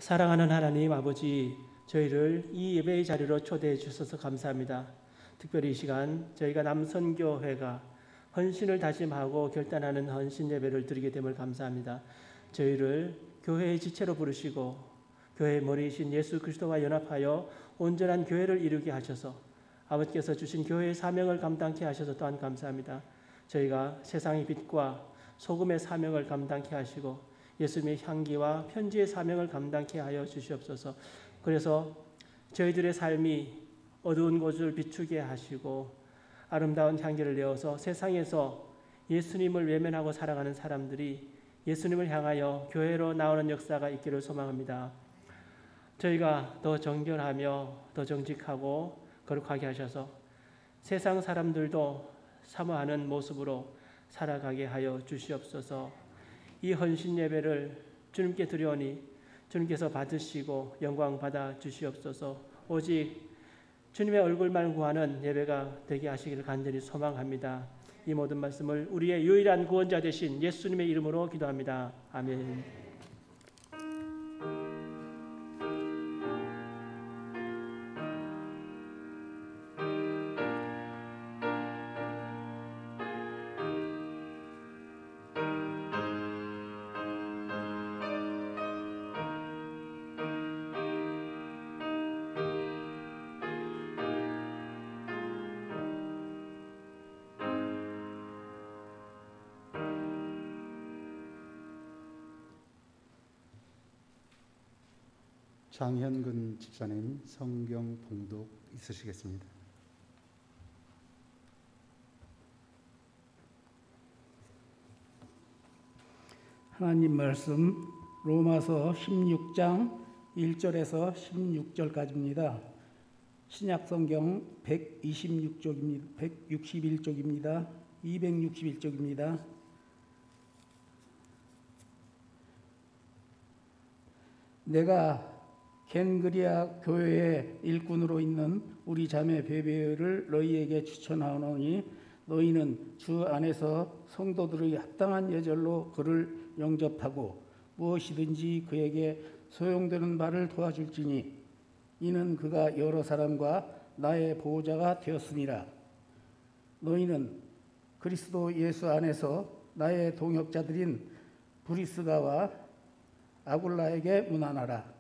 사랑하는 하나님 아버지, 저희를 이 예배의 자리로 초대해 주셔서 감사합니다. 특별히 이 시간 저희가 남선교회가 헌신을 다짐하고 결단하는 헌신 예배를 드리게 됨을 감사합니다. 저희를 교회의 지체로 부르시고 교회의 머리이신 예수 그리스도와 연합하여 온전한 교회를 이루게 하셔서 아버지께서 주신 교회의 사명을 감당케 하셔서 또한 감사합니다. 저희가 세상의 빛과 소금의 사명을 감당케 하시고 예수님의 향기와 편지의 사명을 감당케 하여 주시옵소서. 그래서 저희들의 삶이 어두운 곳을 비추게 하시고 아름다운 향기를 내어서 세상에서 예수님을 외면하고 살아가는 사람들이 예수님을 향하여 교회로 나오는 역사가 있기를 소망합니다. 저희가 더 정결하며 더 정직하고 거룩하게 하셔서 세상 사람들도 사모하는 모습으로 살아가게 하여 주시옵소서. 이 헌신 예배를 주님께 드려오니 주님께서 받으시고 영광 받아 주시옵소서. 오직 주님의 얼굴만 구하는 예배가 되게 하시기를 간절히 소망합니다. 이 모든 말씀을 우리의 유일한 구원자 되신 예수님의 이름으로 기도합니다. 아멘. 장현근 집사님 성경 봉독 있으시겠습니다. 하나님 말씀 로마서 16장 1절에서 16절까지입니다. 신약 성경 126쪽입니다. 161쪽입니다. 261쪽입니다. 내가 겐그리아 교회의 일꾼으로 있는 우리 자매 베베를 너희에게 추천하오니 너희는 주 안에서 성도들의 합당한 예절로 그를 영접하고 무엇이든지 그에게 소용되는 바를 도와줄지니 이는 그가 여러 사람과 나의 보호자가 되었음이라. 너희는 그리스도 예수 안에서 나의 동역자들인 브리스가와 아굴라에게 문안하라.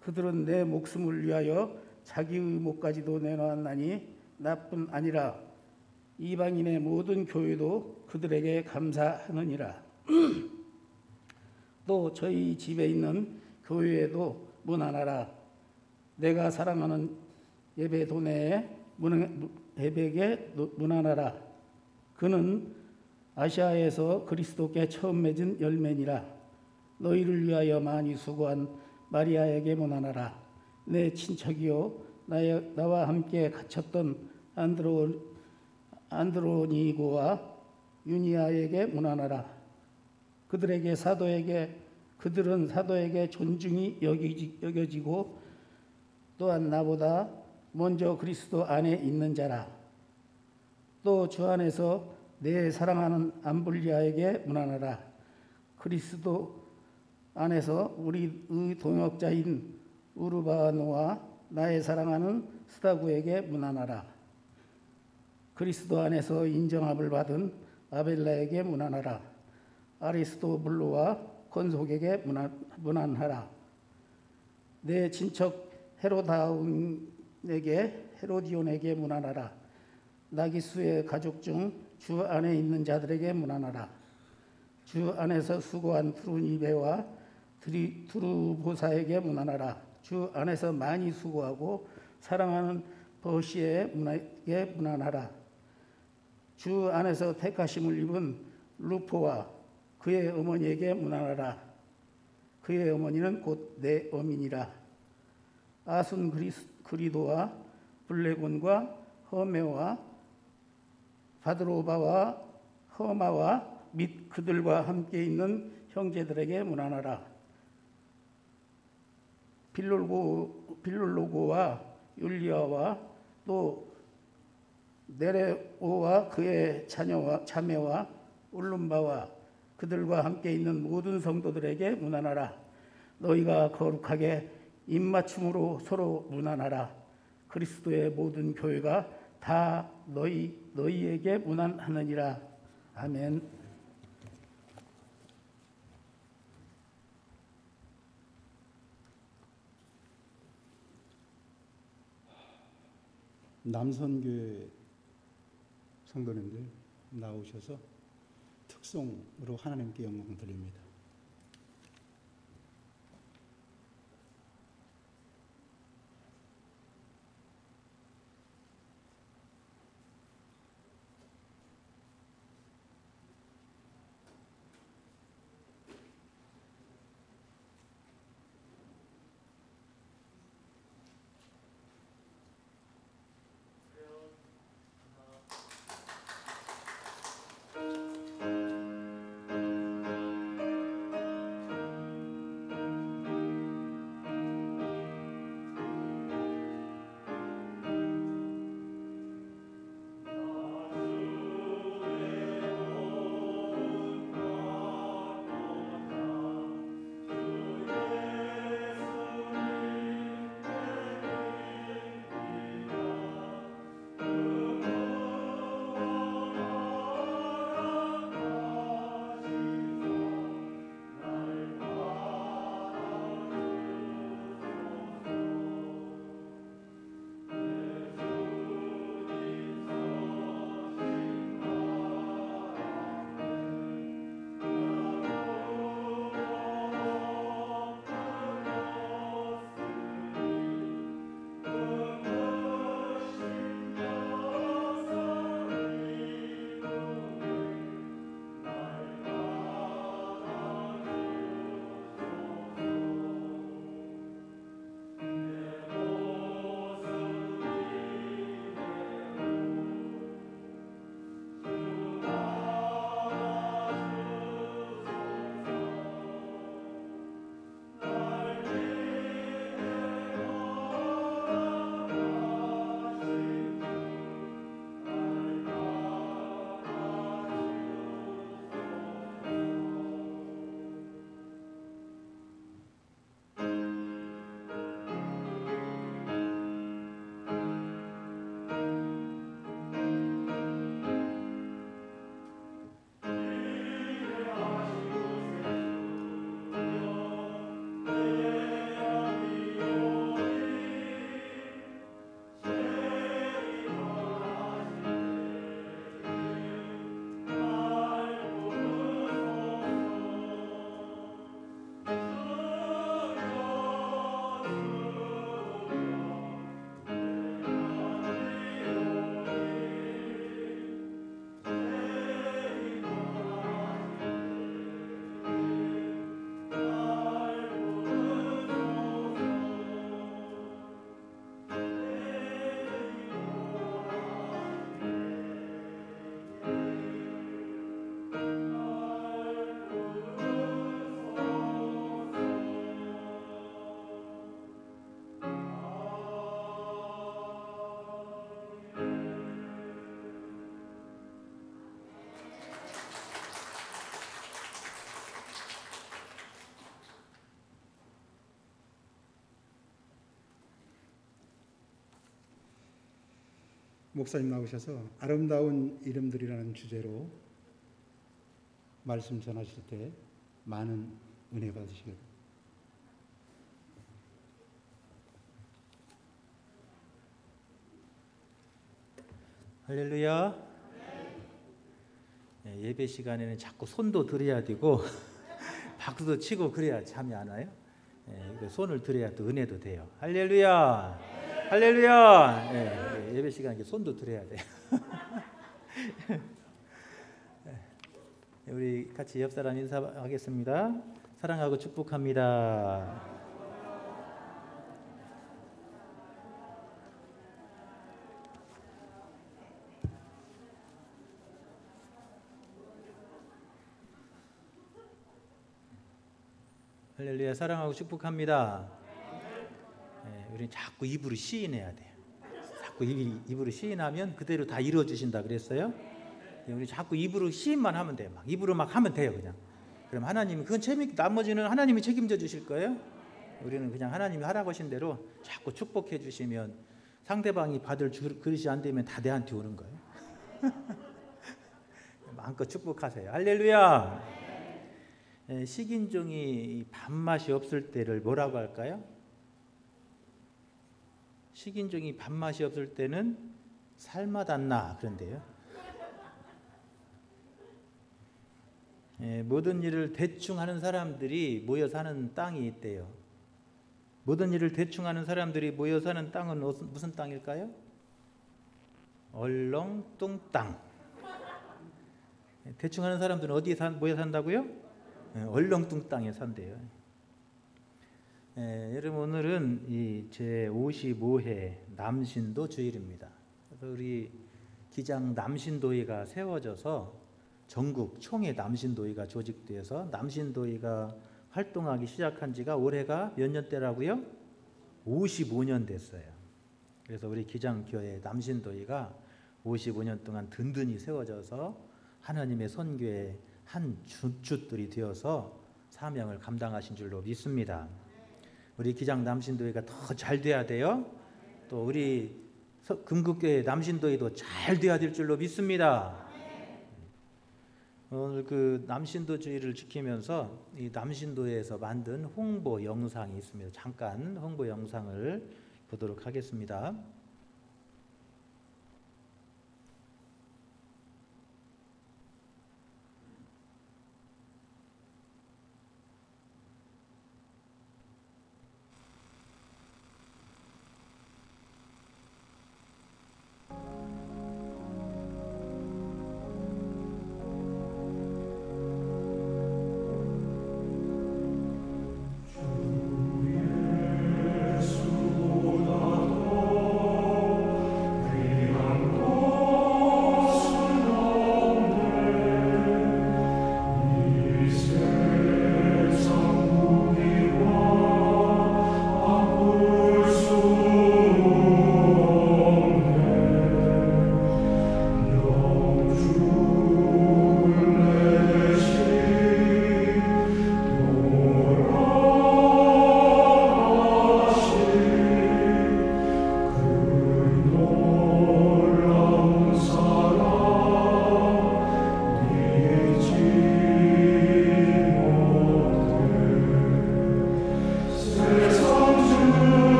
그들은 내 목숨을 위하여 자기의 목까지도 내놓았나니 나뿐 아니라 이방인의 모든 교회도 그들에게 감사하느니라. 또 저희 집에 있는 교회에도 문안하라. 내가 사랑하는 예배도네에 예배에게 문안하라. 그는 아시아에서 그리스도께 처음 맺은 열매니라. 너희를 위하여 많이 수고한 마리아에게 문안하라. 내 친척이요 나와 함께 갇혔던 안드로니고와 유니아에게 문안하라. 그들은 사도에게 존중이 여겨지고 또한 나보다 먼저 그리스도 안에 있는 자라. 또 주 안에서 내 사랑하는 암블리아에게 문안하라. 그리스도 안에서 우리의 동역자인 우르바노와 나의 사랑하는 스타구에게 문안하라. 그리스도 안에서 인정함을 받은 아벨라에게 문안하라. 아리스토블로와 건속에게 문안하라. 내 친척 헤로디온에게 문안하라. 나기수의 가족 중 주 안에 있는 자들에게 문안하라. 주 안에서 수고한 트루니베와 두루보사에게 문안하라. 주 안에서 많이 수고하고 사랑하는 버시에게 문안하라. 주 안에서 택하심을 입은 루포와 그의 어머니에게 문안하라. 그의 어머니는 곧 내 어미니라. 아순 그리도와 블레곤과 허메와 바드로바와 허마와 및 그들과 함께 있는 형제들에게 문안하라. 빌롤로고와 율리아와 또 네레오와 그의 자매와 울룸바와 그들과 함께 있는 모든 성도들에게 문안하라. 너희가 거룩하게 입맞춤으로 서로 문안하라. 그리스도의 모든 교회가 다 너희에게 문안하느니라. 아멘. 남선교회 성도님들 나오셔서 특송으로 하나님께 영광 돌립니다. 목사님 나오셔서 아름다운 이름들이라는 주제로 말씀 전하실 때 많은 은혜 받으시길 할렐루야. 네, 예배 시간에는 자꾸 손도 들어야 되고 박수도 치고 그래야 잠이 안 와요. 네, 손을 들어야 또 은혜도 돼요. 할렐루야. 할렐루야. 네, 예배 시간에 손도 들어야 돼요. 우리 같이 옆 사람 인사하겠습니다. 사랑하고 축복합니다. 할렐루야. 사랑하고 축복합니다. 네, 우리는 자꾸 입으로 시인해야 돼요. 자꾸 입으로 시인하면 그대로 다 이루어지신다 그랬어요. 우리 자꾸 입으로 시인만 하면 돼요. 막 입으로 막 하면 돼요. 그냥 그럼 하나님이 나머지는 하나님이 책임져 주실 거예요? 우리는 그냥 하나님이 하라고 하신 대로 자꾸 축복해 주시면 상대방이 받을 그릇이 안 되면 다 내한테 오는 거예요. 마음껏 축복하세요. 할렐루야. 식인종이 밥맛이 없을 때를 뭐라고 할까요? 식인종이 밥맛이 없을 때는 살맛안나 그런데요. 모든 일을 대충 하는 사람들이 모여 사는 땅이 있대요. 모든 일을 대충 하는 사람들이 모여 사는 땅은 무슨 땅일까요? 얼렁뚱 땅. 대충 하는 사람들은 어디에 모여 산다고요? 얼렁뚱 땅에 산대요. 여러분 오늘은 이 제55회 남신도 주일입니다. 그래서 우리 기장 남신도회가 세워져서 전국 총회 남신도회가 조직되어서 남신도회가 활동하기 시작한 지가 올해가 몇 년대라고요? 55년 됐어요. 그래서 우리 기장교회 남신도회가 55년 동안 든든히 세워져서 하나님의 선교의 한 주축들이 되어서 사명을 감당하신 줄로 믿습니다. 우리 기장 남신도회가 더 잘 돼야 돼요. 또 우리 금국교회 남신도회도 잘 돼야 될 줄로 믿습니다. 오늘 그 남신도 주의를 지키면서 이 남신도에서 만든 홍보 영상이 있습니다. 잠깐 홍보 영상을 보도록 하겠습니다. 수고다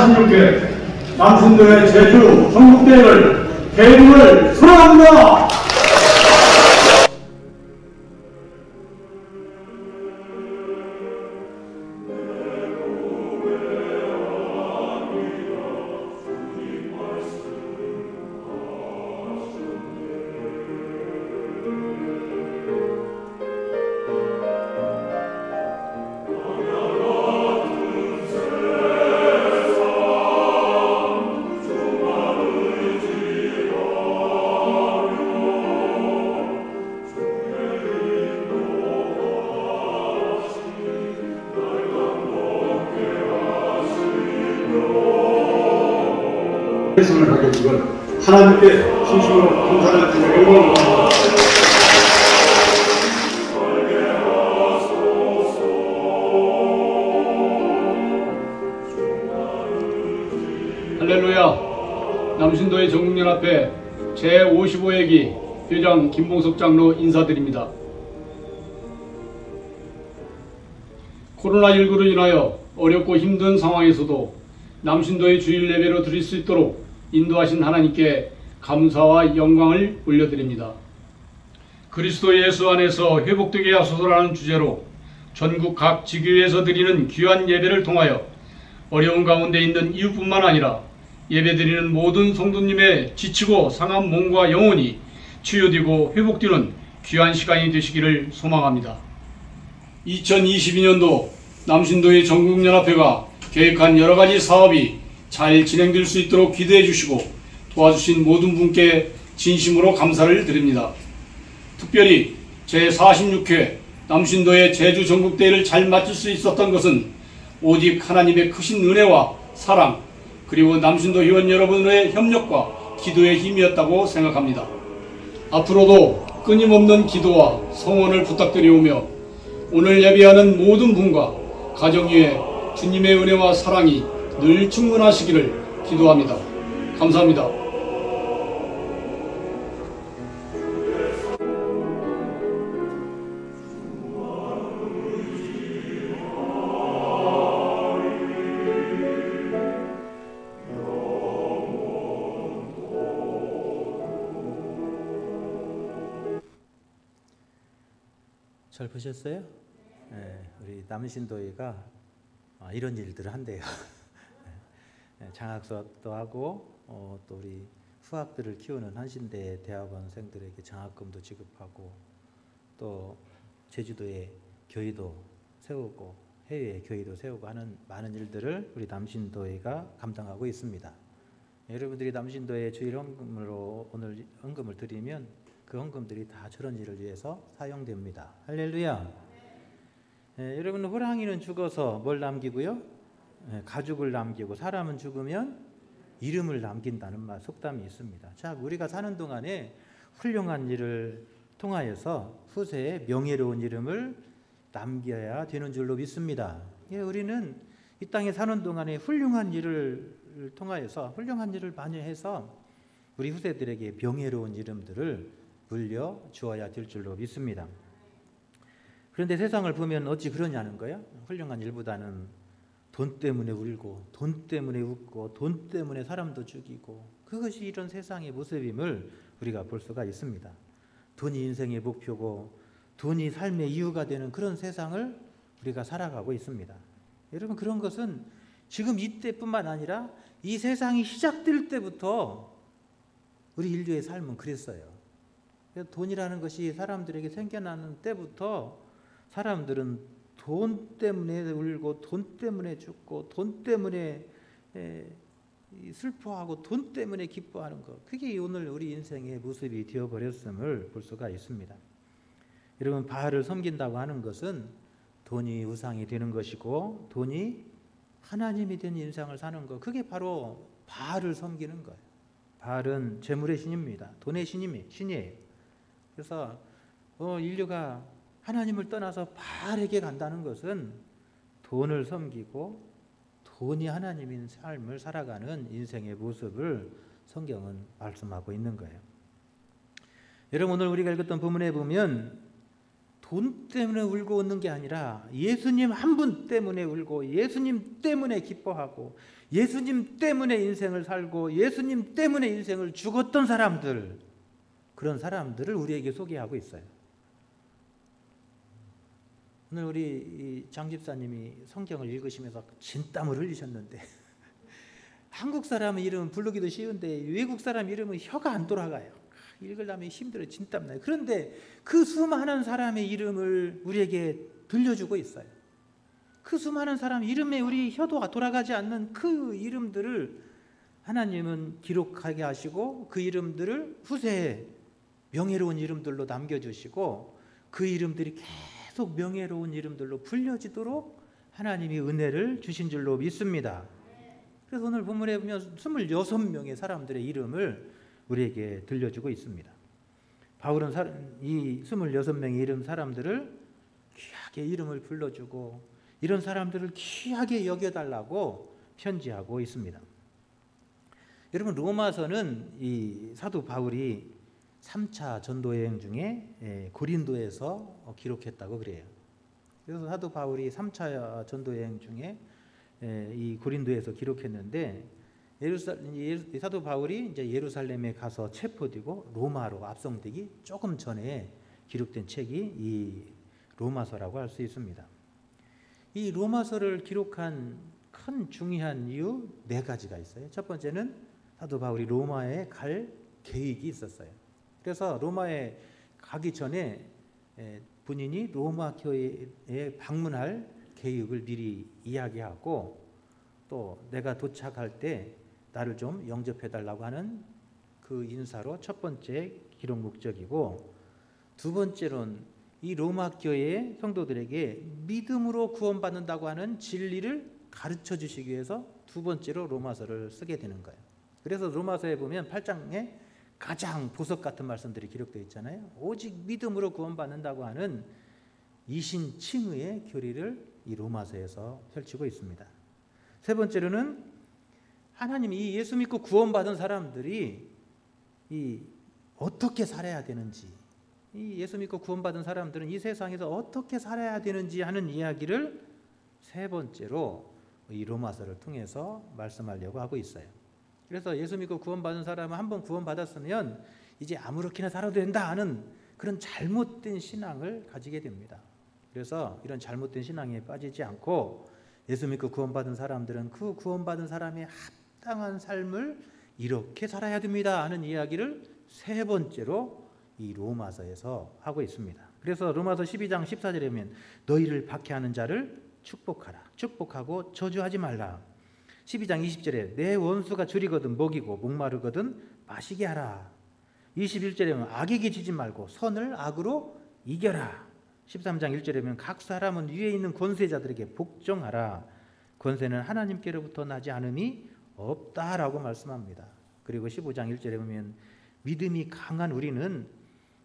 제46회 남순도의 제주 전국대회를 개국을 선언합니다. 말씀을 하겠지만 하나님께 진심으로 감사를 드리며 영광을 할렐루야. 남신도의 전국연합회 제55회기 회장 김봉석 장로 인사드립니다. 코로나19로 인하여 어렵고 힘든 상황에서도 남신도의 주일 예배로 드릴 수 있도록 인도하신 하나님께 감사와 영광을 올려드립니다. 그리스도 예수 안에서 회복되게 하소서라는 주제로 전국 각 지교회에서 드리는 귀한 예배를 통하여 어려운 가운데 있는 이웃뿐만 아니라 예배드리는 모든 성도님의 지치고 상한 몸과 영혼이 치유되고 회복되는 귀한 시간이 되시기를 소망합니다. 2022년도 남신도의 전국연합회가 계획한 여러가지 사업이 잘 진행될 수 있도록 기도해 주시고 도와주신 모든 분께 진심으로 감사를 드립니다. 특별히 제46회 남신도의 제주 전국대회를 잘 마칠 수 있었던 것은 오직 하나님의 크신 은혜와 사랑 그리고 남신도 회원 여러분의 협력과 기도의 힘이었다고 생각합니다. 앞으로도 끊임없는 기도와 성원을 부탁드리오며 오늘 예배하는 모든 분과 가정 위에 주님의 은혜와 사랑이 늘 충만하시기를 기도합니다. 감사합니다. 잘 보셨어요? 네, 우리 남신도회가 이런 일들을 한대요. 장학 수학도 하고 또 우리 후학들을 키우는 한신대 대학원생들에게 장학금도 지급하고 또 제주도에 교회도 세우고 해외에 교회도 세우고 하는 많은 일들을 우리 남신도회가 감당하고 있습니다. 여러분들이 남신도회 주일 헌금으로 오늘 헌금을 드리면 그 헌금들이 다 저런 일을 위해서 사용됩니다. 할렐루야. 여러분 호랑이는 죽어서 뭘 남기고요? 가죽을 남기고 사람은 죽으면 이름을 남긴다는 말 속담이 있습니다. 자, 우리가 사는 동안에 훌륭한 일을 통하여서 후세에 명예로운 이름을 남겨야 되는 줄로 믿습니다. 우리는 이 땅에 사는 동안에 훌륭한 일을 통하여서 훌륭한 일을 많이 해서 우리 후세들에게 명예로운 이름들을 물려 주어야 될 줄로 믿습니다. 그런데 세상을 보면 어찌 그러냐는 거예요. 훌륭한 일보다는 돈 때문에 울고 돈 때문에 웃고 돈 때문에 사람도 죽이고 그것이 이런 세상의 모습임을 우리가 볼 수가 있습니다. 돈이 인생의 목표고 돈이 삶의 이유가 되는 그런 세상을 우리가 살아가고 있습니다. 여러분 그런 것은 지금 이때뿐만 아니라 이 세상이 시작될 때부터 우리 인류의 삶은 그랬어요. 돈이라는 것이 사람들에게 생겨나는 때부터 사람들은 돈 때문에 울고 돈 때문에 죽고 돈 때문에 슬퍼하고 돈 때문에 기뻐하는 것, 그게 오늘 우리 인생의 모습이 되어버렸음을 볼 수가 있습니다. 여러분 바알을 섬긴다고 하는 것은 돈이 우상이 되는 것이고 돈이 하나님이 된 인생을 사는 것, 그게 바로 바알을 섬기는 거예요. 바알은 재물의 신입니다. 돈의 신이에요. 그래서 인류가 하나님을 떠나서 바알에게 간다는 것은 돈을 섬기고 돈이 하나님인 삶을 살아가는 인생의 모습을 성경은 말씀하고 있는 거예요. 여러분 오늘 우리가 읽었던 본문에 보면 돈 때문에 울고 웃는 게 아니라 예수님 한 분 때문에 울고 예수님 때문에 기뻐하고 예수님 때문에 인생을 살고 예수님 때문에 인생을 죽었던 사람들, 그런 사람들을 우리에게 소개하고 있어요. 오늘 우리 장 집사님이 성경을 읽으시면서 진땀을 흘리셨는데 한국 사람 이름은 부르기도 쉬운데 외국 사람 이름은 혀가 안 돌아가요. 읽으려면 힘들어요. 진땀 나요. 그런데 그 수많은 사람의 이름을 우리에게 들려주고 있어요. 그 수많은 사람 이름에 우리 혀도 돌아가지 않는 그 이름들을 하나님은 기록하게 하시고 그 이름들을 후세에 명예로운 이름들로 남겨주시고 그 이름들이 계속 명예로운 이름들로 불려지도록 하나님이 은혜를 주신 줄로 믿습니다. 그래서 오늘 본문에 보면 26명의 사람들의 이름을 우리에게 들려주고 있습니다. 바울은 이 26명의 이름 사람들을 귀하게 이름을 불러주고 이런 사람들을 귀하게 여겨달라고 편지하고 있습니다. 여러분, 로마서는 이 사도 바울이 3차 전도여행 중에 고린도에서 기록했다고 그래요. 그래서 사도 바울이 3차 전도여행 중에 이 고린도에서 기록했는데 사도 바울이 이제 예루살렘에 가서 체포되고 로마로 압송되기 조금 전에 기록된 책이 이 로마서라고 할 수 있습니다. 이 로마서를 기록한 큰 중요한 이유 4가지가 있어요. 첫 번째는 사도 바울이 로마에 갈 계획이 있었어요. 그래서 로마에 가기 전에 본인이 로마 교회에 방문할 계획을 미리 이야기하고 또 내가 도착할 때 나를 좀 영접해달라고 하는 그 인사로 첫 번째 기록 목적이고, 두 번째로는 이 로마 교회의 성도들에게 믿음으로 구원받는다고 하는 진리를 가르쳐 주시기 위해서 두 번째로 로마서를 쓰게 되는 거예요. 그래서 로마서에 보면 8장에 가장 보석 같은 말씀들이 기록되어 있잖아요. 오직 믿음으로 구원받는다고 하는 이신칭의의 교리를 이 로마서에서 펼치고 있습니다. 세 번째로는 하나님이 이 예수 믿고 구원받은 사람들이 이 어떻게 살아야 되는지, 이 예수 믿고 구원받은 사람들은 이 세상에서 어떻게 살아야 되는지 하는 이야기를 세 번째로 이 로마서를 통해서 말씀하려고 하고 있어요. 그래서 예수 믿고 구원받은 사람은 한번 구원받았으면 이제 아무렇게나 살아도 된다 하는 그런 잘못된 신앙을 가지게 됩니다. 그래서 이런 잘못된 신앙에 빠지지 않고 예수 믿고 구원받은 사람들은 그 구원받은 사람의 합당한 삶을 이렇게 살아야 됩니다 하는 이야기를 세 번째로 이 로마서에서 하고 있습니다. 그래서 로마서 12장 14절에 보면 너희를 박해하는 자를 축복하라. 축복하고 저주하지 말라. 12장 20절에 내 원수가 줄이거든 먹이고 목마르거든 마시게 하라. 21절에 보면 악에게 지지 말고 선을 악으로 이겨라. 13장 1절에 보면 각 사람은 위에 있는 권세자들에게 복종하라. 권세는 하나님께로부터 나지 않음이 없다라고 말씀합니다. 그리고 15장 1절에 보면 믿음이 강한 우리는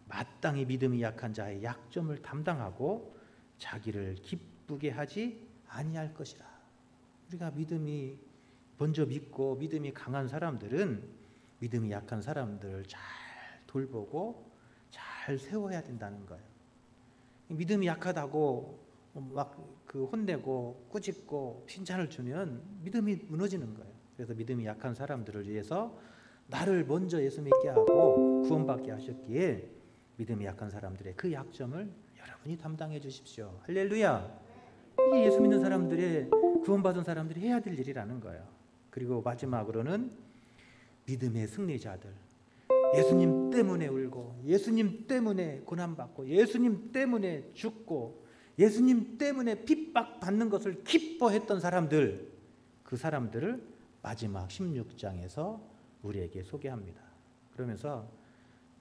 마땅히 믿음이 약한 자의 약점을 담당하고 자기를 기쁘게 하지 아니할 것이라. 우리가 믿음이 먼저 믿고 믿음이 강한 사람들은 믿음이 약한 사람들을 잘 돌보고 잘 세워야 된다는 거예요. 믿음이 약하다고 막 그 혼내고 꾸짖고 칭찬을 주면 믿음이 무너지는 거예요. 그래서 믿음이 약한 사람들을 위해서 나를 먼저 예수 믿게 하고 구원받게 하셨기에 믿음이 약한 사람들의 그 약점을 여러분이 담당해 주십시오. 할렐루야. 이게 예수 믿는 사람들의, 구원받은 사람들이 해야 될 일이라는 거예요. 그리고 마지막으로는 믿음의 승리자들, 예수님 때문에 울고 예수님 때문에 고난받고 예수님 때문에 죽고 예수님 때문에 핍박받는 것을 기뻐했던 사람들, 그 사람들을 마지막 16장에서 우리에게 소개합니다. 그러면서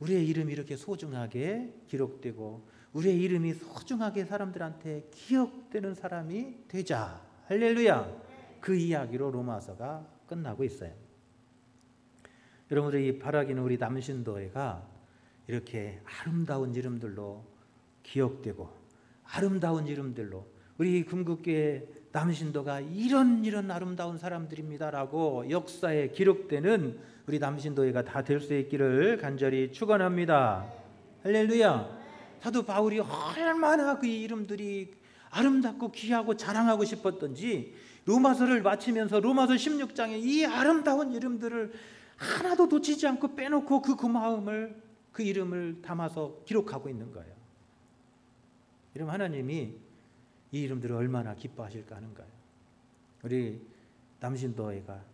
우리의 이름이 이렇게 소중하게 기록되고 우리의 이름이 소중하게 사람들한테 기억되는 사람이 되자. 할렐루야. 그 이야기로 로마서가 끝나고 있어요. 여러분들이 바라기는 우리 남신도회가 이렇게 아름다운 이름들로 기억되고 아름다운 이름들로 우리 금국교회 남신도가 이런 아름다운 사람들입니다라고 역사에 기록되는 우리 남신도회가 다 될 수 있기를 간절히 축원합니다. 할렐루야. 사도 바울이 얼마나 그 이름들이 아름답고 귀하고 자랑하고 싶었던지 로마서를 마치면서 로마서 16장에 이 아름다운 이름들을 하나도 놓치지 않고 빼놓고 그 마음을, 그 이름을 담아서 기록하고 있는 거예요. 이러면 하나님이 이 이름들을 얼마나 기뻐하실까 하는 거예요. 우리 남신도회가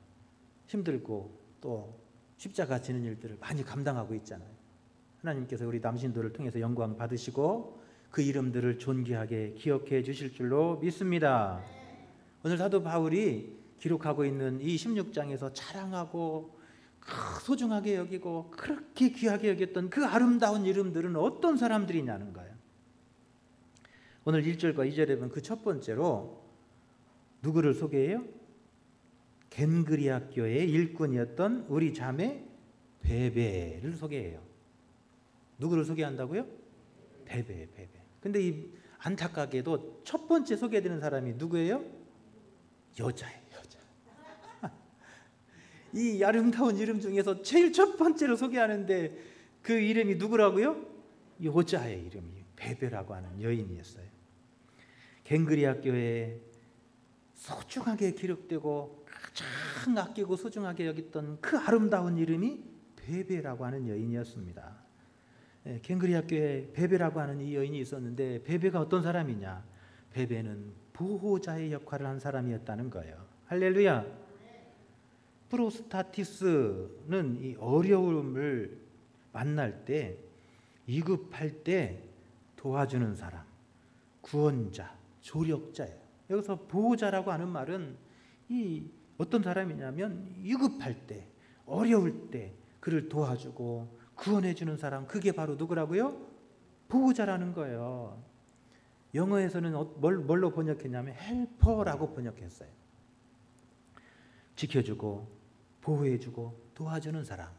힘들고 또 십자가 지는 일들을 많이 감당하고 있잖아요. 하나님께서 우리 남신도를 통해서 영광 받으시고 그 이름들을 존귀하게 기억해 주실 줄로 믿습니다. 오늘 사도 바울이 기록하고 있는 이 16장에서 자랑하고 소중하게 여기고 그렇게 귀하게 여겼던 그 아름다운 이름들은 어떤 사람들이냐는 거예요. 오늘 1절과 2절에 보면 그 첫 번째로 누구를 소개해요? 겐그리아 교회의 일꾼이었던 우리 자매 베베를 소개해요. 누구를 소개한다고요? 베베. 근데 이 안타깝게도 첫 번째 소개되는 사람이 누구예요? 여자예요, 여자. 이 아름다운 이름 중에서 제일 첫 번째로 소개하는데 그 이름이 누구라고요? 여자의 이름이 베베라고 하는 여인이었어요. 겐그리아 교회에 소중하게 기록되고 가장 아끼고 소중하게 여겼던 그 아름다운 이름이 베베라고 하는 여인이었습니다. 겐그리아 교회에 베베라고 하는 이 여인이 있었는데 베베가 어떤 사람이냐? 베베는 보호자의 역할을 한 사람이었다는 거예요. 할렐루야. 프로스타티스는 이 어려움을 만날 때, 위급할 때 도와주는 사람, 구원자, 조력자예요. 여기서 보호자라고 하는 말은 이 어떤 사람이냐면 위급할 때, 어려울 때 그를 도와주고 구원해 주는 사람, 그게 바로 누구라고요? 보호자라는 거예요. 영어에서는 뭘로 번역했냐면 헬퍼라고 번역했어요. 지켜주고 보호해주고 도와주는 사람,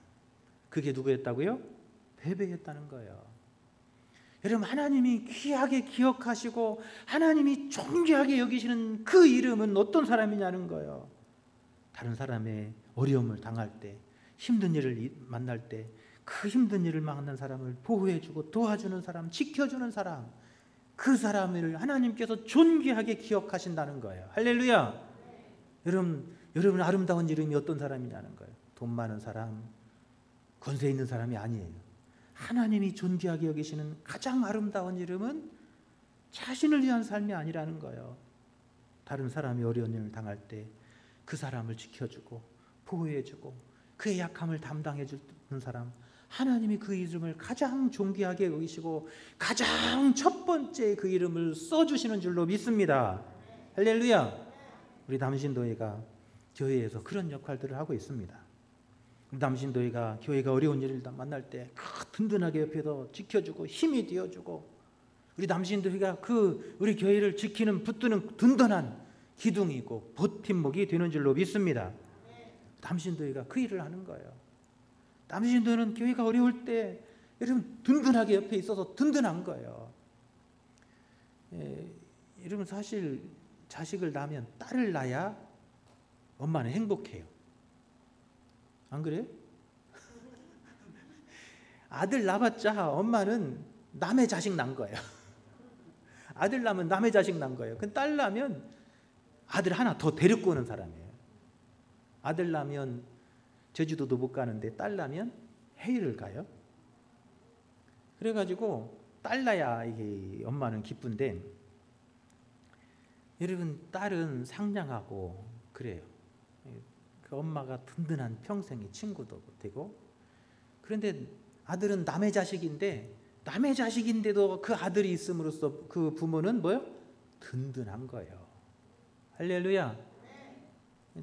그게 누구였다고요? 베베였다는 거예요. 여러분, 하나님이 귀하게 기억하시고 하나님이 존귀하게 여기시는 그 이름은 어떤 사람이냐는 거예요. 다른 사람의 어려움을 당할 때, 힘든 일을 만날 때 그 힘든 일을 만난 사람을 보호해주고 도와주는 사람, 지켜주는 사람, 그 사람을 하나님께서 존귀하게 기억하신다는 거예요. 할렐루야. 여러분 아름다운 이름이 어떤 사람이냐는 거예요. 돈 많은 사람, 권세 있는 사람이 아니에요. 하나님이 존귀하게 여기시는 가장 아름다운 이름은 자신을 위한 삶이 아니라는 거예요. 다른 사람이 어려운 일을 당할 때 그 사람을 지켜주고 보호해주고 그의 약함을 담당해 주는 사람, 하나님이 그 이름을 가장 존귀하게 여기시고 가장 첫 번째 그 이름을 써주시는 줄로 믿습니다. 할렐루야. 우리 남신도회가 교회에서 그런 역할들을 하고 있습니다. 남신도회가 교회가 어려운 일을 만날 때 든든하게 옆에서 지켜주고 힘이 되어주고, 우리 남신도회가 우리 교회를 지키는 붙드는 든든한 기둥이고 버팀목이 되는 줄로 믿습니다. 남신도회가 그 일을 하는 거예요. 남신도회는 교회가 어려울 때 여러분 든든하게 옆에 있어서 든든한 거예요. 여러분, 사실 자식을 낳으면 딸을 낳아야 엄마는 행복해요. 안 그래요? 아들 낳았자 엄마는 남의 자식 낳은 거예요. 아들 낳으면 남의 자식 낳은 거예요. 근데 딸 낳으면 아들 하나 더 데리고 오는 사람이에요. 아들 낳으면 제주도도 못 가는데 딸 낳으면 해외를 가요. 그래가지고 딸 낳아야 이게 엄마는 기쁜데, 여러분, 딸은 상냥하고 그래요. 그 엄마가 든든한 평생의 친구도 되고. 그런데 아들은 남의 자식인데도 그 아들이 있음으로써 그 부모는 뭐요? 든든한 거예요. 할렐루야.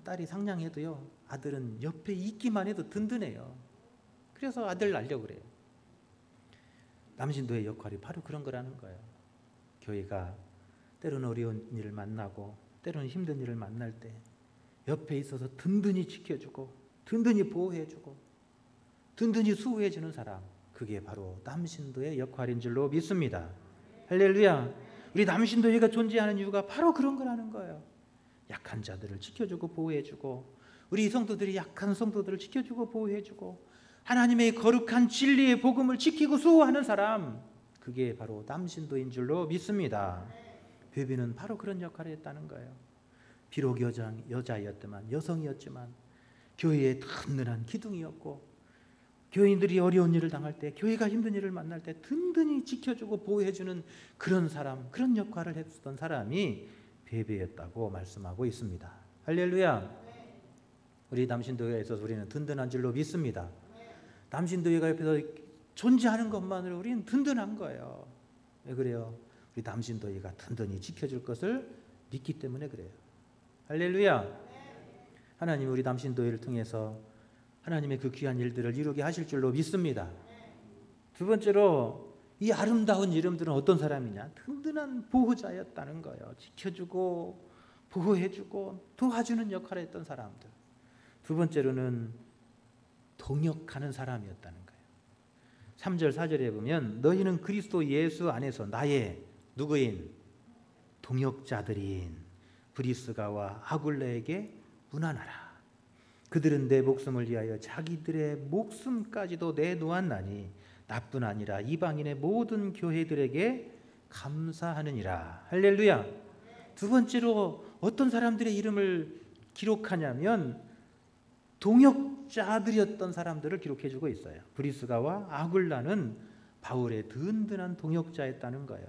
딸이 상냥해도요, 아들은 옆에 있기만 해도 든든해요. 그래서 아들 낳으려고 그래요. 남신도의 역할이 바로 그런 거라는 거예요. 교회가 때로는 어려운 일을 만나고 때로는 힘든 일을 만날 때 옆에 있어서 든든히 지켜주고 든든히 보호해주고 든든히 수호해주는 사람, 그게 바로 남신도의 역할인 줄로 믿습니다. 할렐루야. 우리 남신도회가 존재하는 이유가 바로 그런 거라는 거예요. 약한 자들을 지켜주고 보호해주고, 우리 성도들이 약한 성도들을 지켜주고 보호해주고, 하나님의 거룩한 진리의 복음을 지키고 수호하는 사람, 그게 바로 남신도인 줄로 믿습니다. 베베는 바로 그런 역할을 했다는 거예요. 비록 여자였지만, 여성이었지만 교회의 든든한 기둥이었고, 교인들이 어려운 일을 당할 때, 교회가 힘든 일을 만날 때 든든히 지켜주고 보호해주는 그런 사람, 그런 역할을 했던 사람이 베베였다고 말씀하고 있습니다. 할렐루야. 우리 남신도회에 있어서 우리는 든든한 줄로 믿습니다. 남신도회가 옆에서 존재하는 것만으로 우리는 든든한 거예요. 왜 그래요? 우리 남신도회가 든든히 지켜줄 것을 믿기 때문에 그래요. 할렐루야. 하나님 우리 남신도회를 통해서 하나님의 그 귀한 일들을 이루게 하실 줄로 믿습니다. 두 번째로 이 아름다운 이름들은 어떤 사람이냐? 든든한 보호자였다는 거예요. 지켜주고 보호해주고 도와주는 역할을 했던 사람들. 두 번째로는 동역하는 사람이었다는 거예요. 3절 4절에 보면 너희는 그리스도 예수 안에서 나의 누구인? 동역자들인 브리스가와 아굴레에게 문안하라. 그들은 내 목숨을 위하여 자기들의 목숨까지도 내놓았나니 나뿐 아니라 이방인의 모든 교회들에게 감사하느니라. 할렐루야. 두 번째로 어떤 사람들의 이름을 기록하냐면 동역자들이었던 사람들을 기록해주고 있어요. 브리스가와 아굴라는 바울의 든든한 동역자였다는 거예요.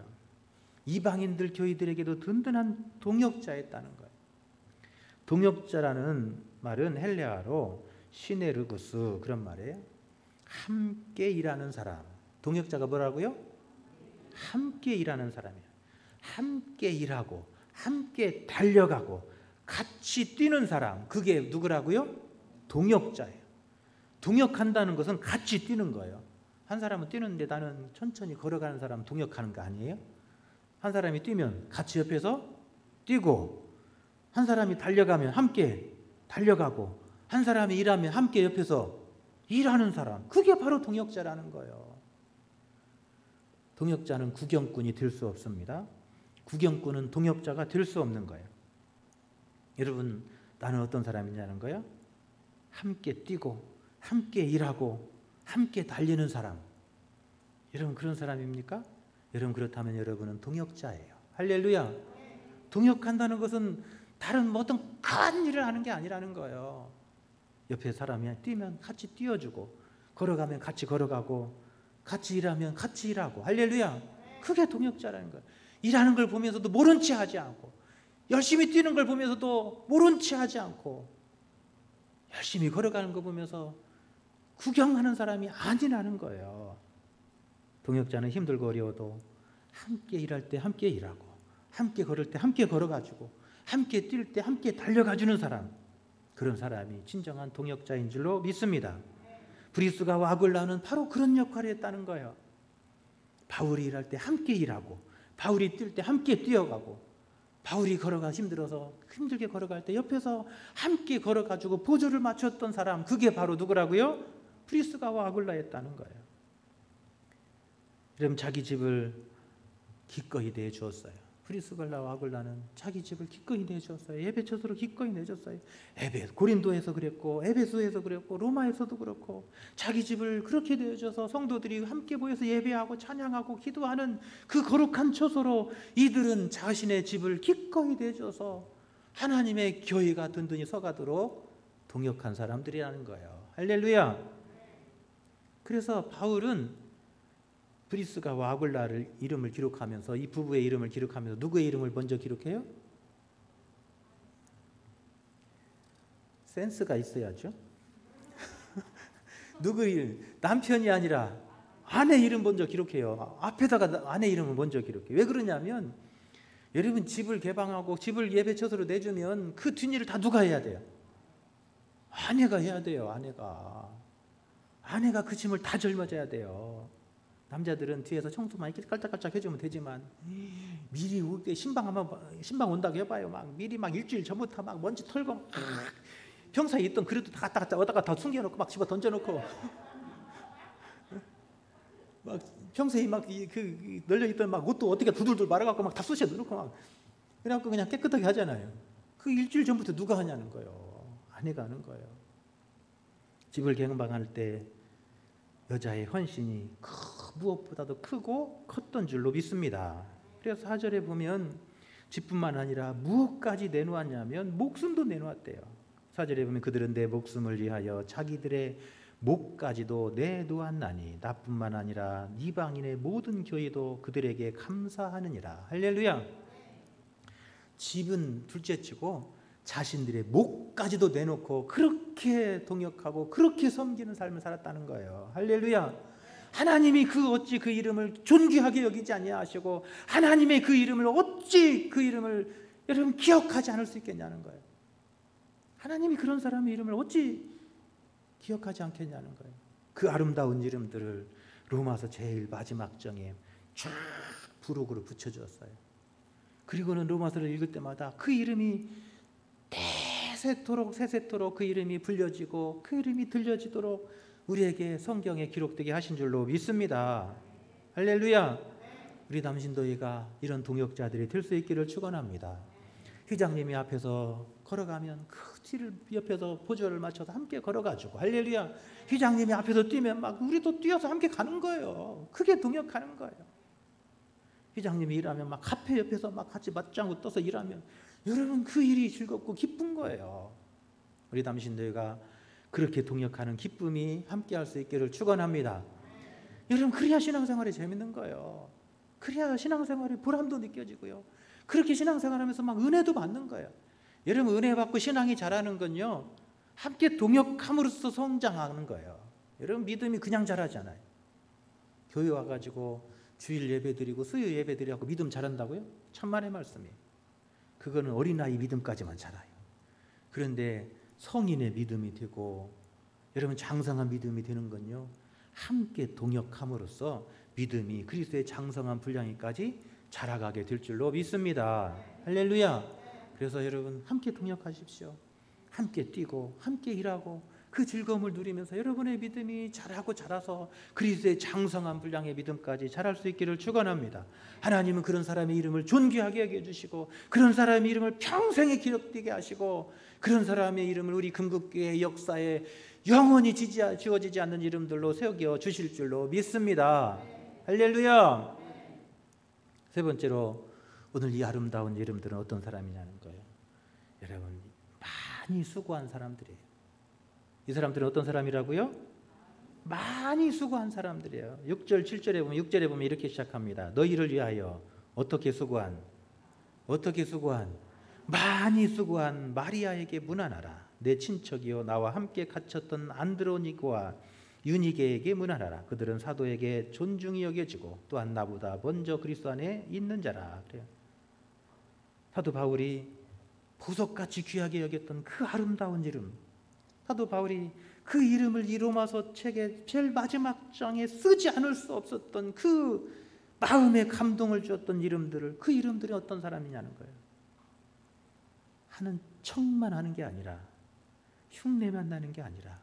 이방인들 교회들에게도 든든한 동역자였다는 거예요. 동역자라는 말은 헬레아로 시네르구스 그런 말이에요. 함께 일하는 사람. 동역자가 뭐라고요? 함께 일하는 사람이에요. 함께 일하고 함께 달려가고 같이 뛰는 사람. 그게 누구라고요? 동역자예요. 동역한다는 것은 같이 뛰는 거예요. 한 사람은 뛰는데 나는 천천히 걸어가는 사람 동역하는 거 아니에요? 한 사람이 뛰면 같이 옆에서 뛰고, 한 사람이 달려가면 함께 달려가고, 한 사람이 일하면 함께 옆에서 일하는 사람. 그게 바로 동역자라는 거예요. 동역자는 구경꾼이 될 수 없습니다. 구경꾼은 동역자가 될 수 없는 거예요. 여러분, 나는 어떤 사람이냐는 거예요? 함께 뛰고 함께 일하고 함께 달리는 사람. 여러분 그런 사람입니까? 여러분 그렇다면 여러분은 동역자예요. 할렐루야. 동역한다는 것은 다른 어떤 큰 일을 하는 게 아니라는 거예요. 옆에 사람이 뛰면 같이 뛰어주고, 걸어가면 같이 걸어가고, 같이 일하면 같이 일하고. 할렐루야. 그게 동역자라는 거예요. 일하는 걸 보면서도 모른 체 하지 않고, 열심히 뛰는 걸 보면서도 모른 체 하지 않고, 열심히 걸어가는 거 보면서 구경하는 사람이 아니라는 거예요. 동역자는 힘들고 어려워도 함께 일할 때 함께 일하고, 함께 걸을 때 함께 걸어가지고, 함께 뛸 때 함께 달려가주는 사람. 그런 사람이 진정한 동역자인 줄로 믿습니다. 브리스가와 아굴라는 바로 그런 역할을 했다는 거예요. 바울이 일할 때 함께 일하고, 바울이 뛸 때 함께 뛰어가고, 바울이 걸어가 힘들어서 힘들게 걸어갈 때 옆에서 함께 걸어가지고 보조를 맞췄던 사람. 그게 바로 누구라고요? 브리스가와 아굴라였다는 거예요. 그럼 자기 집을 기꺼이 내주었어요. 브리스가와 아굴라는 자기 집을 기꺼이 내주었어요. 에베소서로 기꺼이 내줬어요. 고린도에서 그랬고, 에베소에서 그랬고, 로마에서도 그렇고, 자기 집을 그렇게 내줘서 성도들이 함께 모여서 예배하고 찬양하고 기도하는 그 거룩한 처소로 이들은 자신의 집을 기꺼이 내줘서 하나님의 교회가 든든히 서가도록 동역한 사람들이라는 거예요. 할렐루야. 그래서 바울은 브리스가와 아굴라를 이름을 기록하면서, 이 부부의 이름을 기록하면서 누구의 이름을 먼저 기록해요? 센스가 있어야죠. 누구의 남편이 아니라 아내 이름 먼저 기록해요. 앞에다가 아내 이름을 먼저 기록해요. 왜 그러냐면 여러분 집을 개방하고 집을 예배 처소로 내주면 그 뒷일을 다 누가 해야 돼요? 아내가 해야 돼요. 아내가 그 짐을 다 짊어져야 돼요. 남자들은 뒤에서 청소만 이렇게 깔짝깔짝 해주면 되지만 미리 올 때 신방 온다고 해봐요. 미리 일주일 전부터 먼지 털고 평소에 있던 그릇도 다 갖다 어디다가 다 숨겨놓고 집어 던져놓고 평소에 널려있던 옷도 어떻게 두들둘 말아갖고 다 쑤셔 넣고 그래갖고 그냥 깨끗하게 하잖아요. 그 일주일 전부터 누가 하냐는 거예요. 아내가 하는 거예요. 집을 개방할 때 여자의 헌신이 무엇보다도 크고 컸던 줄로 믿습니다. 그래서 4절에 보면 집뿐만 아니라 무엇까지 내놓았냐면 목숨도 내놓았대요. 4절에 보면 그들은 내 목숨을 위하여 자기들의 목까지도 내놓았나니 나뿐만 아니라 이방인의 모든 교회도 그들에게 감사하느니라. 할렐루야. 집은 둘째치고 자신들의 목까지도 내놓고 그렇게 동역하고 그렇게 섬기는 삶을 살았다는 거예요. 할렐루야. 하나님이 어찌 그 이름을 존귀하게 여기지 아니하시고 하나님의 그 이름을 어찌 그 이름을 여러분 기억하지 않을 수 있겠냐는 거예요. 하나님이 그런 사람의 이름을 어찌 기억하지 않겠냐는 거예요. 그 아름다운 이름들을 로마서 제일 마지막 장에 쫙 부록으로 붙여주었어요. 그리고는 로마서를 읽을 때마다 그 이름이 세세토록 그 이름이 불려지고 그 이름이 들려지도록 우리에게 성경에 기록되게 하신 줄로 믿습니다. 할렐루야. 우리 남신도회가 이런 동역자들이 될 수 있기를 축원합니다. 회장님이 앞에서 걸어가면 그 뒤를 옆에서 보조를 맞춰서 함께 걸어가지고 할렐루야. 회장님이 앞에서 뛰면 막 우리도 뛰어서 함께 가는 거예요. 그게 동역하는 거예요. 회장님이 일하면 막 카페 옆에서 막 같이 맞장구 떠서 일하면 여러분 그 일이 즐겁고 기쁜 거예요. 우리 남신도회가 그렇게 동역하는 기쁨이 함께 할 수 있기를 축원합니다. 여러분 그래야 신앙생활이 재밌는 거예요. 그래야 신앙생활에 보람도 느껴지고요. 그렇게 신앙생활하면서 막 은혜도 받는 거예요. 여러분 은혜 받고 신앙이 자라는 건요 함께 동역함으로써 성장하는 거예요. 여러분 믿음이 그냥 자라잖아요. 교회 와가지고 주일 예배 드리고 수요 예배 드리고 믿음 자란다고요? 천만의 말씀이에요. 그거는 어린아이 믿음까지만 자라요. 그런데 성인의 믿음이 되고 여러분 장성한 믿음이 되는 건요 함께 동역함으로써 믿음이 그리스도의 장성한 분량이까지 자라가게 될 줄로 믿습니다. 할렐루야. 그래서 여러분 함께 동역하십시오. 함께 뛰고 함께 일하고 그 즐거움을 누리면서 여러분의 믿음이 자라고 자라서 그리스도의 장성한 분량의 믿음까지 자랄 수 있기를 축원합니다. 하나님은 그런 사람의 이름을 존귀하게 여겨주시고 그런 사람의 이름을 평생에 기록되게 하시고 그런 사람의 이름을 우리 금국교회의 역사에 영원히 지워지지 않는 이름들로 세워 주실 줄로 믿습니다. 할렐루야. 세 번째로 오늘 이 아름다운 이름들은 어떤 사람이냐는 거예요. 여러분 많이 수고한 사람들이에요. 이 사람들은 어떤 사람이라고요? 많이 수고한 사람들이에요. 6절 7절에 보면 6절에 보면 이렇게 시작합니다. 너희를 위하여 어떻게 수고한 많이 수고한 마리아에게 문안하라. 내 친척이요 나와 함께 갇혔던 안드로니고와 유니게에게 문안하라. 그들은 사도에게 존중이 여겨지고 또한 나보다 먼저 그리스도 안에 있는 자라. 그래요. 사도 바울이 보석같이 귀하게 여겼던 그 아름다운 이름, 사도 바울이 그 이름을 이 로마서 책의 제일 마지막 장에 쓰지 않을 수 없었던 그 마음에 감동을 주었던 이름들을, 그 이름들이 어떤 사람이냐는 거예요. 하는 척만 하는 게 아니라, 흉내만 나는 게 아니라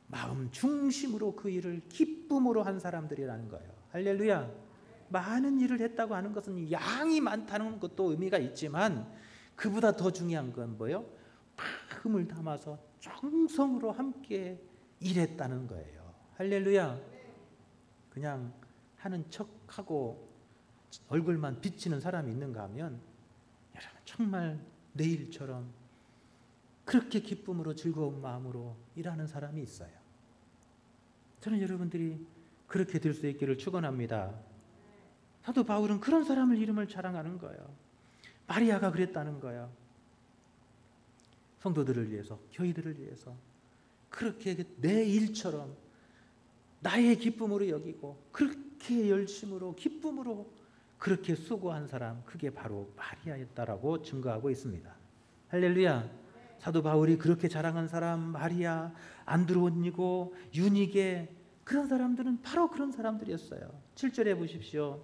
마음 중심으로 그 일을 기쁨으로 한 사람들이라는 거예요. 할렐루야. 많은 일을 했다고 하는 것은 양이 많다는 것도 의미가 있지만 그보다 더 중요한 건 뭐예요? 마음을 담아서 정성으로 함께 일했다는 거예요. 할렐루야. 그냥 하는 척하고 얼굴만 비치는 사람이 있는가 하면 여러분 정말 내일처럼 그렇게 기쁨으로 즐거운 마음으로 일하는 사람이 있어요. 저는 여러분들이 그렇게 될 수 있기를 축원합니다. 사도 바울은 그런 사람을 이름을 자랑하는 거예요. 마리아가 그랬다는 거예요. 성도들을 위해서, 교회들을 위해서 그렇게 내 일처럼 나의 기쁨으로 여기고 그렇게 열심으로 기쁨으로 그렇게 수고한 사람, 그게 바로 마리아였다라고 증거하고 있습니다. 할렐루야. 사도 바울이 그렇게 자랑한 사람, 마리아, 안드로니고, 유니게, 그런 사람들은 바로 그런 사람들이었어요. 7절에 보십시오.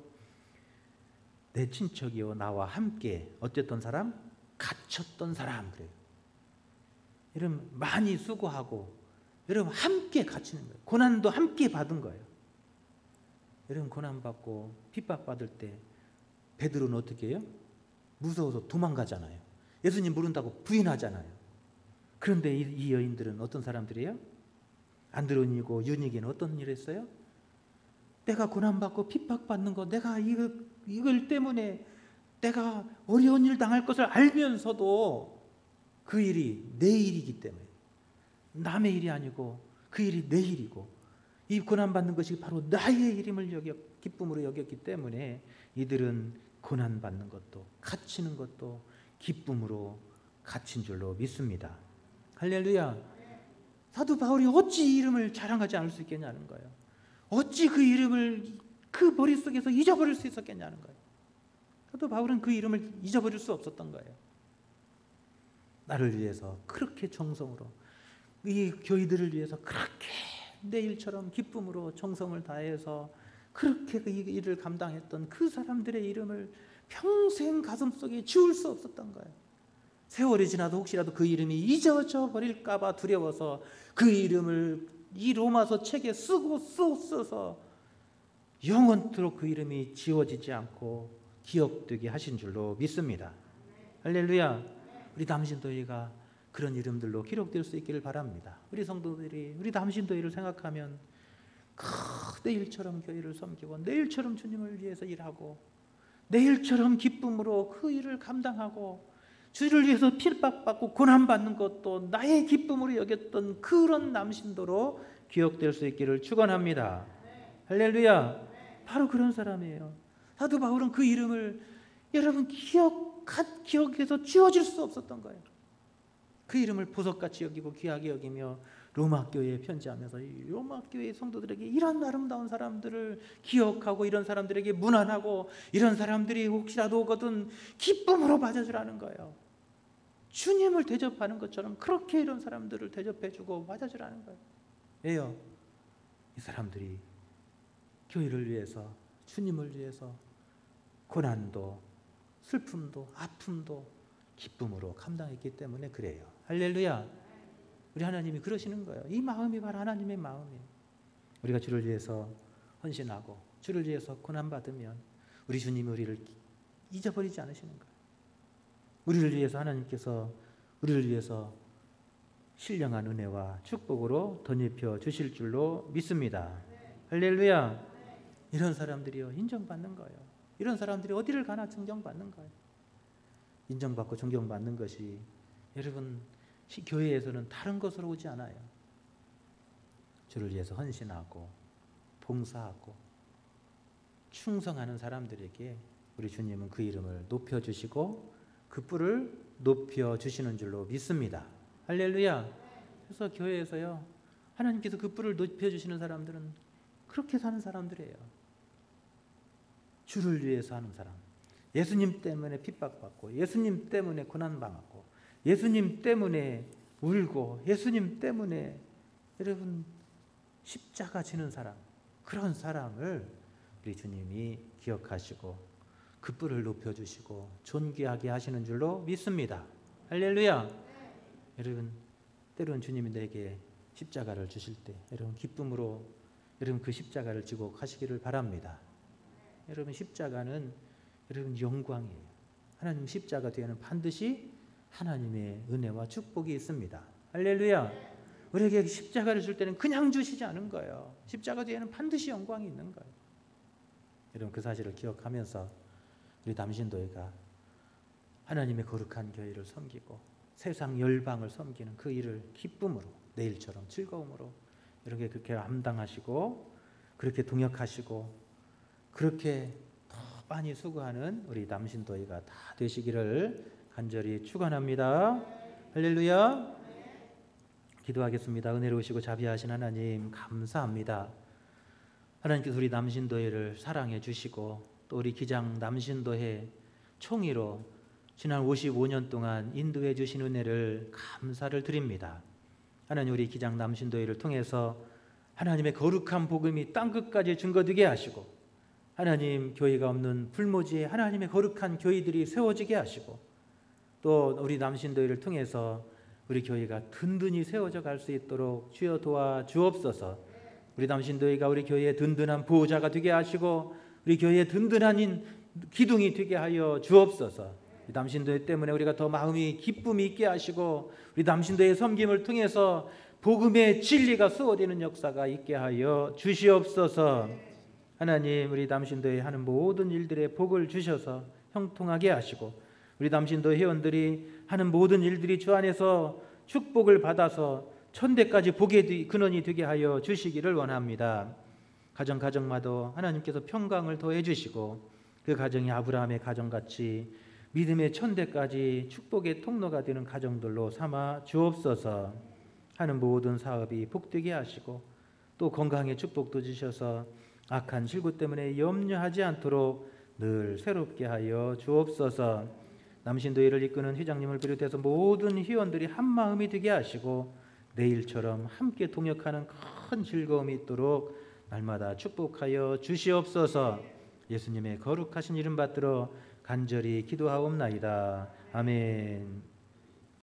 내 친척이요 나와 함께 어땠던 사람? 갇혔던 사람. 그래요. 여러분 많이 수고하고 여러분 함께 갇히는 거예요. 고난도 함께 받은 거예요. 여러분 고난받고 핍박받을 때 베드로는 어떻게 해요? 무서워서 도망가잖아요. 예수님 모른다고 부인하잖아요. 그런데 이 여인들은 어떤 사람들이에요? 안드로니고 유니게는 어떤 일을 했어요? 내가 고난받고 핍박받는 거, 내가 이걸 때문에 내가 어려운 일 당할 것을 알면서도 그 일이 내 일이기 때문에, 남의 일이 아니고 그 일이 내 일이고, 이 고난받는 것이 바로 나의 일임을 기쁨으로 여겼기 때문에 이들은 고난받는 것도 갇히는 것도 기쁨으로 갇힌 줄로 믿습니다. 할렐루야. 사도 바울이 어찌 이름을 자랑하지 않을 수 있겠냐는 거예요. 어찌 그 이름을 그 머릿속에서 잊어버릴 수 있었겠냐는 거예요. 사도 바울은 그 이름을 잊어버릴 수 없었던 거예요. 나를 위해서 그렇게 정성으로, 이 교회들을 위해서 그렇게 내 일처럼 기쁨으로 정성을 다해서 그렇게 그 일을 감당했던 그 사람들의 이름을 평생 가슴속에 지울 수 없었던 거예요. 세월이 지나도 혹시라도 그 이름이 잊어져 버릴까 봐 두려워서 그 이름을 이 로마서 책에 써서 영원토록 그 이름이 지워지지 않고 기억되게 하신 줄로 믿습니다. 할렐루야. 우리 담신도회가 그런 이름들로 기록될 수 있기를 바랍니다. 우리 성도들이 우리 담신도회를 생각하면 내일처럼 교회를 섬기고 내일처럼 주님을 위해서 일하고 내일처럼 기쁨으로 그 일을 감당하고 주를 위해서 핍박받고 고난받는 것도 나의 기쁨으로 여겼던 그런 남신도로 기억될 수 있기를 축원합니다. 할렐루야. 바로 그런 사람이에요. 사도 바울은 그 이름을 여러분 기억해서 지워질 수 없었던 거예요. 그 이름을 보석같이 여기고 귀하게 여기며 로마 교회에 편지하면서 이 로마 교회 성도들에게 이런 아름다운 사람들을 기억하고 이런 사람들에게 문안하고 이런 사람들이 혹시라도 오거든 기쁨으로 맞아주라는 거예요. 주님을 대접하는 것처럼 그렇게 이런 사람들을 대접해주고 맞아주라는 거예요. 왜요? 이 사람들이 교회를 위해서, 주님을 위해서 고난도 슬픔도 아픔도 기쁨으로 감당했기 때문에 그래요. 할렐루야. 우리 하나님이 그러시는 거예요. 이 마음이 바로 하나님의 마음이에요. 우리가 주를 위해서 헌신하고 주를 위해서 고난받으면 우리 주님이 우리를 잊어버리지 않으시는 거예요. 우리를 위해서 하나님께서 우리를 위해서 신령한 은혜와 축복으로 덧입혀 주실 줄로 믿습니다. 할렐루야. 이런 사람들이요 인정받는 거예요. 이런 사람들이 어디를 가나 존경받는 거예요. 인정받고 존경받는 것이 여러분 교회에서는 다른 것으로 오지 않아요. 주를 위해서 헌신하고 봉사하고 충성하는 사람들에게 우리 주님은 그 이름을 높여주시고 그 뿔을 높여주시는 줄로 믿습니다. 할렐루야. 그래서 교회에서요 하나님께서 그 뿔을 높여주시는 사람들은 그렇게 사는 사람들이에요. 주를 위해서 하는 사람, 예수님 때문에 핍박받고 예수님 때문에 고난당하고 예수님 때문에 울고 예수님 때문에 여러분 십자가 지는 사람, 그런 사람을 우리 주님이 기억하시고 그 뿔을 높여주시고 존귀하게 하시는 줄로 믿습니다. 할렐루야. 여러분 때로는 주님이 내게 십자가를 주실 때 여러분 기쁨으로 여러분 그 십자가를 지고 가시기를 바랍니다. 여러분 십자가는 여러분 영광이에요. 하나님 십자가 뒤에는 반드시 하나님의 은혜와 축복이 있습니다. 할렐루야. 우리에게 십자가를 줄 때는 그냥 주시지 않은 거예요. 십자가 뒤에는 반드시 영광이 있는 거예요. 여러분 그 사실을 기억하면서 우리 담신도회가 하나님의 거룩한 교회를 섬기고 세상 열방을 섬기는 그 일을 기쁨으로 내일처럼 즐거움으로 이렇게 그렇게 감당하시고 그렇게 동역하시고 그렇게 더 많이 수고하는 우리 남신도회가 다 되시기를 간절히 축원합니다. 할렐루야. 기도하겠습니다. 은혜로우시고 자비하신 하나님 감사합니다. 하나님께서 우리 남신도회를 사랑해 주시고 또 우리 기장 남신도회 총의로 지난 55년 동안 인도해 주신 은혜를 감사를 드립니다. 하나님 우리 기장 남신도회를 통해서 하나님의 거룩한 복음이 땅끝까지 증거되게 하시고 하나님 교회가 없는 불모지에 하나님의 거룩한 교회들이 세워지게 하시고 또 우리 남신도회를 통해서 우리 교회가 든든히 세워져 갈 수 있도록 주여 도와주옵소서. 우리 남신도회가 우리 교회의 든든한 보호자가 되게 하시고 우리 교회의 든든한 기둥이 되게 하여 주옵소서. 우리 남신도회 때문에 우리가 더 마음이 기쁨이 있게 하시고 우리 남신도의 섬김을 통해서 복음의 진리가 수호되는 역사가 있게 하여 주시옵소서. 하나님, 우리 남신도에 하는 모든 일들에 복을 주셔서 형통하게 하시고, 우리 남신도 회원들이 하는 모든 일들이 주 안에서 축복을 받아서 천대까지 복의 근원이 되게 하여 주시기를 원합니다. 가정마다 하나님께서 평강을 더해 주시고, 그 가정이 아브라함의 가정같이 믿음의 천대까지 축복의 통로가 되는 가정들로 삼아 주옵소서. 하는 모든 사업이 복되게 하시고, 또 건강의 축복도 주셔서 악한 질구 때문에 염려하지 않도록 늘 새롭게 하여 주옵소서. 남신도회를 이끄는 회장님을 비롯해서 모든 회원들이 한 마음이 되게 하시고, 내일처럼 함께 동역하는 큰 즐거움이 있도록 날마다 축복하여 주시옵소서. 예수님의 거룩하신 이름 받들어 간절히 기도하옵나이다. 아멘.